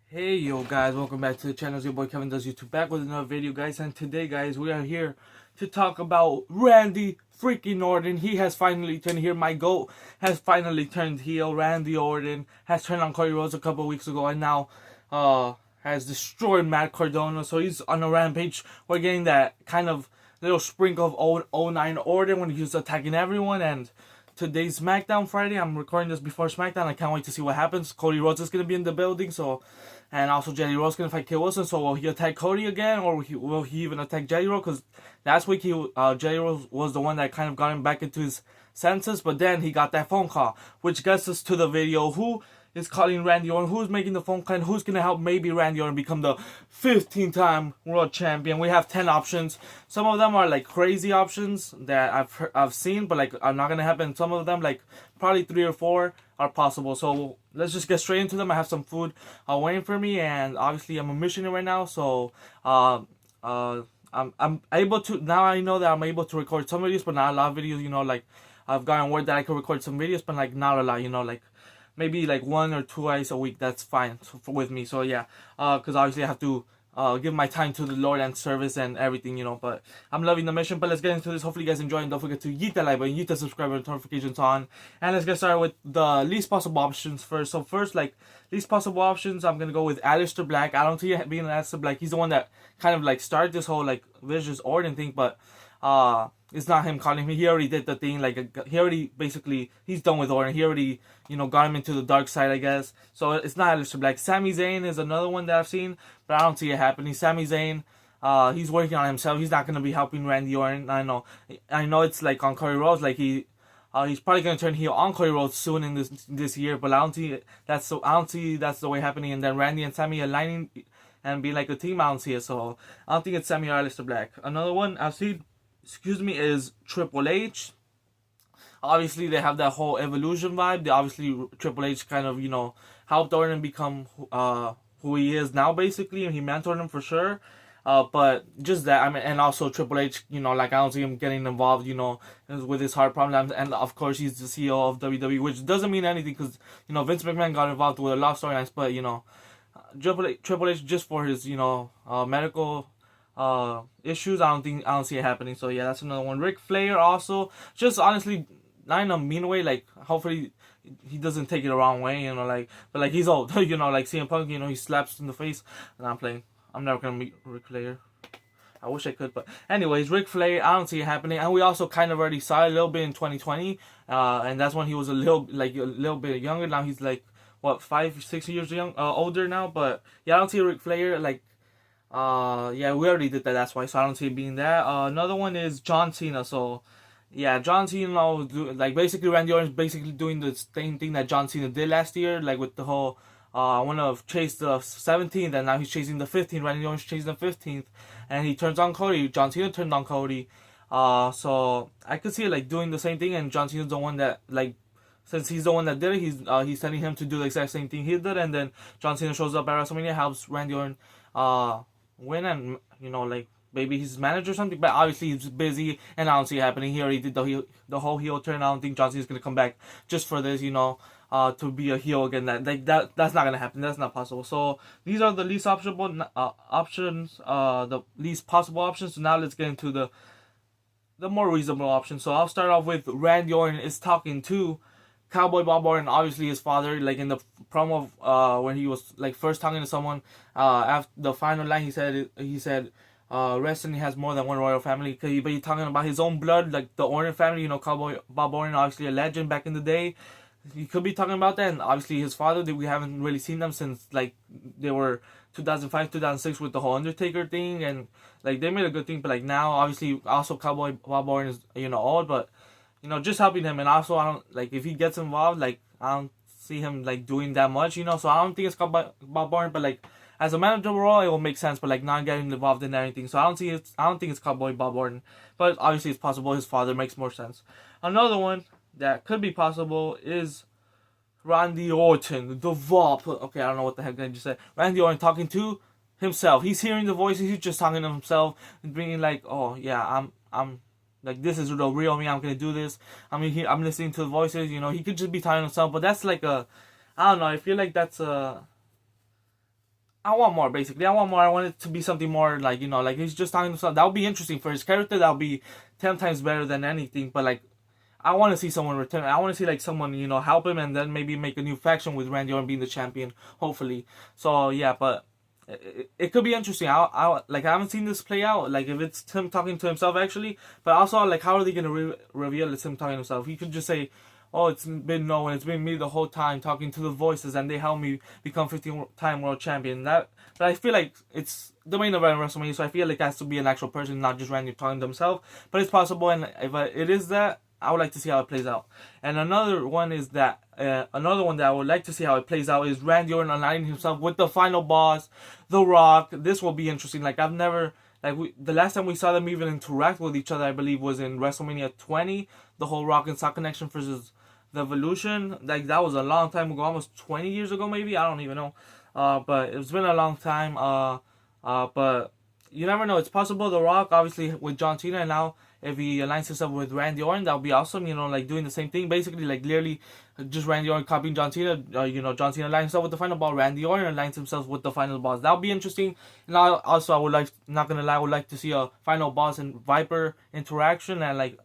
Hey yo guys, welcome back to the channel. It's your boy Kevin does YouTube back with another video, guys. And today, guys, we are here to talk about Randy freaking Orton. He has finally turned here. My GOAT has finally turned heel. Randy Orton has turned on Cody Rhodes a couple of weeks ago and now has destroyed Matt Cardona. So he's on a rampage. We're getting that kind of little sprinkle of 09 Orton when he was attacking everyone. And today's SmackDown Friday. I'm recording this before SmackDown. I can't wait to see what happens. Cody Rhodes is going to be in the building, and also Jelly Roll's going to fight Kid Wilson. So will he attack Cody again, or will he even attack Jelly Roll? Because last week Jelly Roll was the one that kind of got him back into his senses, but then he got that phone call, which gets us to the video. Who is calling Randy Orton? Who's making the phone call? And who's going to help maybe Randy Orton become the 15-time world champion? We have 10 options. Some of them are like crazy options that I've seen, but like are not going to happen. Some of them, like probably 3 or 4, are possible. So let's just get straight into them. I have some food waiting for me, and obviously I'm a missionary right now, so I'm able to, now I know that I'm able to record some videos, but not a lot of videos. Like I've gotten word that I could record some videos, but like not a lot. Like maybe like 1 or 2 hours a week. That's fine with me. So yeah, because obviously I have to give my time to the Lord and service and everything, but I'm loving the mission. But let's get into this. Hopefully you guys enjoy, and don't forget to hit that like button, hit the subscribe button, notifications on, and let's get started with the least possible options first. So first, like least possible options, I'm gonna go with Aleister Black. I don't see it being Aleister Black. He's the one that kind of like started this whole like vicious Orton thing, but it's not him calling me. He already did the thing. Like he already basically, he's done with Orton. He already got him into the dark side, I guess. So it's not Aleister Black. Sami Zayn is another one that I've seen, but I don't see it happening. Sami Zayn, he's working on himself. He's not gonna be helping Randy Orton. I know it's like on Cody Rhodes. Like he's probably gonna turn heel on Cody Rhodes soon in this year. But I don't see that's the way happening. And then Randy and Sami aligning and be like a team. I don't see it. So I don't think it's Sami or Aleister Black. Another one I've seen, is Triple H. Obviously, they have that whole evolution vibe. Triple H kind of, helped Orton become who he is now, basically, and he mentored him for sure. But just that, I mean, and also Triple H, like I don't see him getting involved, with his heart problems. And of course, he's the CEO of WWE, which doesn't mean anything because, Vince McMahon got involved with a lot of storylines. But, Triple H just for his, medical issues, I don't see it happening. So yeah, that's another one. Ric Flair also, just honestly, not in a mean way, like hopefully he doesn't take it the wrong way, but like he's old, like CM Punk, he slaps in the face. And I'm never gonna meet Ric Flair. I wish I could, but anyways, Ric Flair, I don't see it happening. And we also kind of already saw it a little bit in 2020, and that's when he was a little bit younger. Now he's like what, 5-6 years older now. But yeah, I don't see Ric Flair like. Yeah, we already did that. That's why. So I don't see it being that. Another one is John Cena. So yeah, John Cena, like basically Randy Orton's basically doing the same thing that John Cena did last year, like with the whole I want to chase the 17th, and now he's chasing the 15th. Randy Orton's chasing the 15th, and he turns on Cody. John Cena turned on Cody. So I could see it like doing the same thing, and John Cena's the one that like. Since he's the one that did it, he's telling him to do the exact same thing he did, and then John Cena shows up at WrestleMania, helps Randy Orton win, and like maybe he's manager or something. But obviously he's busy, and I don't see it happening. He already did the whole heel turn. I don't think John Cena's gonna come back just for this, to be a heel again. That's not gonna happen. That's not possible. So these are the least optionable options, the least possible options. So now let's get into the more reasonable options. So I'll start off with Randy Orton is talking to Cowboy Bob Orton, obviously his father, like in the promo when he was like first talking to someone, after the final line he said wrestling has more than one royal family. But he's talking about his own blood, like the Orton family. Cowboy Bob Orton, obviously a legend back in the day. He could be talking about that, and obviously his father, we haven't really seen them since like they were 2005, 2006 with the whole Undertaker thing, and like they made a good thing. But like now, obviously, also Cowboy Bob Orton is old, but just helping him. And also, I don't like if he gets involved, like I don't see him like doing that much, so I don't think it's Bob Orton, but like as a manager role, it will make sense, but like not getting involved in everything. So I don't think it's Cowboy Bob Orton, but obviously it's possible his father makes more sense. Another one that could be possible is Randy Orton, the VOP. Okay, I don't know what the heck I just said. Randy Orton talking to himself. He's hearing the voices. He's just talking to himself and being like, "Oh yeah, I'm like, this is the real me. I'm gonna do this. I mean, I'm listening to the voices. He could just be talking to himself, but that's like I don't know. I feel like that's I want more, basically. I want more. I want it to be something more like, you know, like he's just talking to himself. That would be interesting for his character. That would be 10 times better than anything. But like, I want to see someone return. I want to see like someone, you know, help him and then maybe make a new faction with Randy Orton being the champion, hopefully. So yeah, but it could be interesting. Like I haven't seen this play out. Like if it's him talking to himself actually, but also like how are they gonna reveal it's him talking to himself? He could just say, "Oh, it's been no, and it's been me the whole time talking to the voices, and they helped me become 15-time world champion." That, but I feel like it's the main event of WrestleMania, so I feel like it has to be an actual person, not just Randy talking to himself. But it's possible, and if it is that, I would like to see how it plays out. And another one that I would like to see how it plays out is Randy Orton aligning himself with the final boss, The Rock. This will be interesting. Like I've never, the last time we saw them even interact with each other, I believe, was in WrestleMania 20, the whole Rock and Sock connection versus the Evolution. Like that was a long time ago, almost 20 years ago, maybe. I don't even know. But it's been a long time. But you never know. It's possible. The Rock, obviously, with John Cena, and now if he aligns himself with Randy Orton, that would be awesome. You know, like doing the same thing, basically, like literally just Randy Orton copying John Cena. You know, John Cena aligns himself with the final ball. Randy Orton aligns himself with the final boss. That would be interesting. And also, I would like, not gonna lie, I would like to see a final boss and Viper interaction and like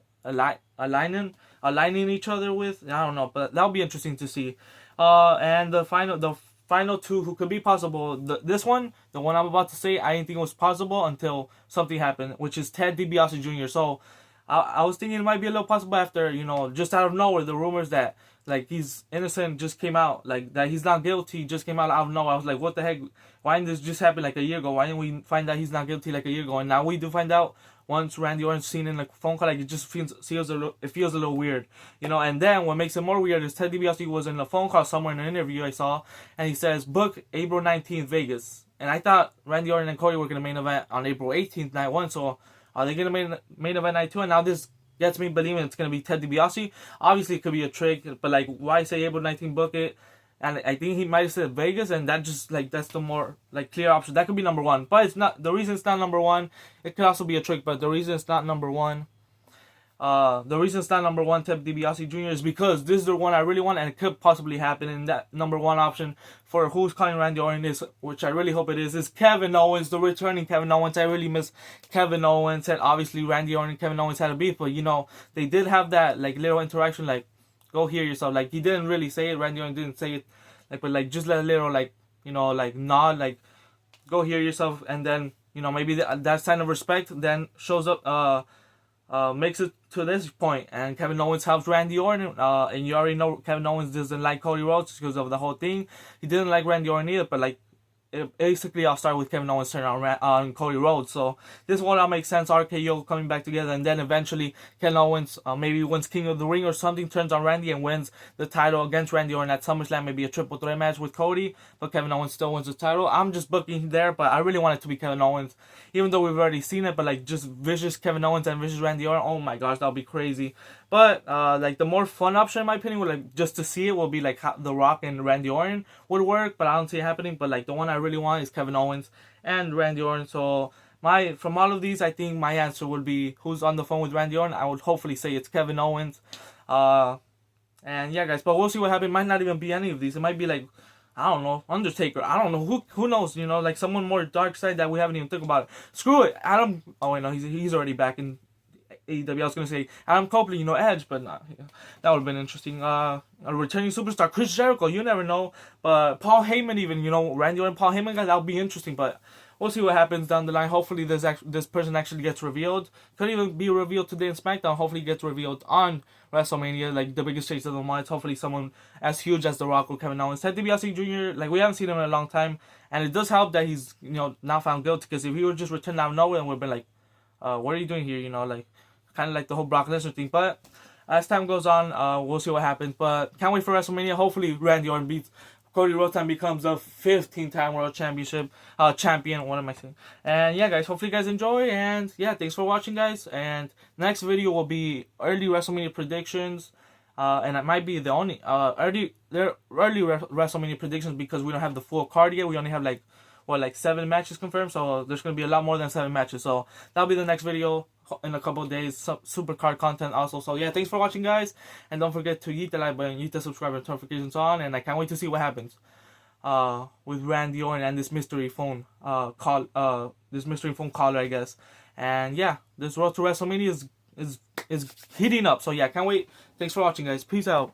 aligning each other with. I don't know, but that would be interesting to see. And the final two who could be possible. This one, the one I'm about to say, I didn't think it was possible until something happened, which is Ted DiBiase Jr. So I was thinking it might be a little possible after, you know, just out of nowhere, the rumors that like he's innocent just came out, like that he's not guilty just came out of nowhere. I was like, what the heck? Why didn't this just happen like a year ago? Why didn't we find out he's not guilty like a year ago? And now we do find out once Randy Orton's seen in a phone call. Like it just feels a little weird, you know. And then what makes it more weird is Ted DiBiase was in a phone call somewhere in an interview I saw, and he says book April 19th Vegas. And I thought Randy Orton and Cody were gonna main event on April 18th night one. So are they gonna main event night two? And now this gets me believing it's gonna be Ted DiBiase. Obviously it could be a trick, but like why say April 19th book it? And I think he might have said Vegas, and that just like that's the more like clear option. That could be number one, but it's not. The reason it's not number one, it could also be a trick. But the reason it's not number one, Ted DiBiase Jr. is because this is the one I really want, and it could possibly happen. And that number one option for who's calling Randy Orton is, which I really hope it is Kevin Owens, the returning Kevin Owens. I really miss Kevin Owens, and obviously Randy Orton and Kevin Owens had a beef, but you know they did have that like little interaction, like. Go hear yourself. Like he didn't really say it. Randy Orton didn't say it. Like, but like just let a little like you know like nod. Like go hear yourself, and then you know maybe that sign of respect then shows up. Makes it to this point, and Kevin Owens helps Randy Orton. And you already know Kevin Owens doesn't like Cody Rhodes because of the whole thing. He didn't like Randy Orton either, but like. Basically, I'll start with Kevin Owens turning on Cody Rhodes. So this one all makes sense. RKO coming back together, and then eventually Kevin Owens maybe wins King of the Ring or something, turns on Randy and wins the title against Randy Orton at SummerSlam. Maybe a triple threat match with Cody, but Kevin Owens still wins the title. I'm just booking there, but I really want it to be Kevin Owens, even though we've already seen it. But like just vicious Kevin Owens and vicious Randy Orton. Oh my gosh, that'll be crazy. But like the more fun option in my opinion would like just to see it will be like how The Rock and Randy Orton would work, but I don't see it happening. But like the one I really want is Kevin Owens and Randy Orton. So from all of these, I think my answer would be who's on the phone with Randy Orton. I would hopefully say it's Kevin Owens. And yeah, guys, but we'll see what happens. It might not even be any of these. It might be like I don't know, Undertaker. I don't know who knows. You know, like someone more dark side that we haven't even think about. Screw it, Adam. Oh wait, no, he's already back in AEW. I was gonna say Adam Copeland, you know, Edge, but nah, yeah, that would have been interesting. A returning superstar, Chris Jericho, you never know. But Paul Heyman, even, you know, Randy Orton, Paul Heyman, guys, that would be interesting. But we'll see what happens down the line. Hopefully, this person actually gets revealed. Could even be revealed today in SmackDown. Hopefully, it gets revealed on WrestleMania, like the biggest stage of the month. Hopefully, someone as huge as The Rock or Kevin Owens. Ted DiBiase Jr., like we haven't seen him in a long time, and it does help that he's, you know, not found guilty. Because if he were just returned out of nowhere, and we've been like, what are you doing here? You know, like. Kind of like the whole Brock Lesnar thing. But as time goes on, we'll see what happens. But can't wait for WrestleMania. Hopefully Randy Orton beats Cody Rhodes and becomes a 15-time World Championship champion. What am I saying? And yeah, guys, hopefully you guys enjoy. And yeah, thanks for watching, guys. And next video will be early WrestleMania predictions. And it might be the only early WrestleMania predictions because we don't have the full card yet. We only have like 7 matches confirmed. So there's gonna be a lot more than 7 matches. So that'll be the next video in a couple of days. Super card content also. So yeah, thanks for watching, guys, and don't forget to hit the like button, hit the subscribe and notifications on, and I can't wait to see what happens. with Randy Orton and this mystery phone this mystery phone caller, I guess. And yeah, this Road to WrestleMania is heating up. So yeah, can't wait. Thanks for watching, guys. Peace out.